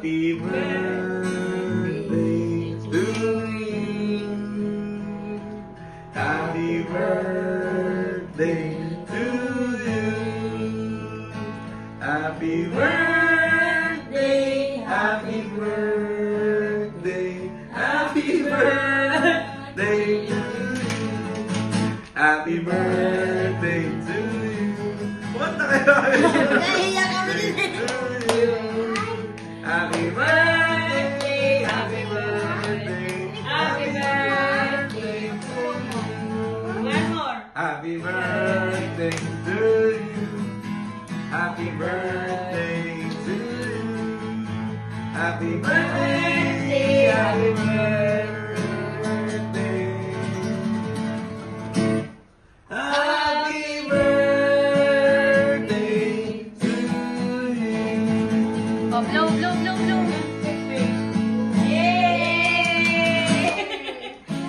Happy birthday to you. Happy birthday to you. Happy birthday, happy birthday, happy birthday to you. Happy birthday to you. What the hell? Nahiya kami din. Happy birthday, happy birthday, happy birthday to you. One more. Happy birthday to you. Happy birthday to you. Happy birthday, happy birthday. Happy birthday to you. Oh, blow, blow, blow, blow.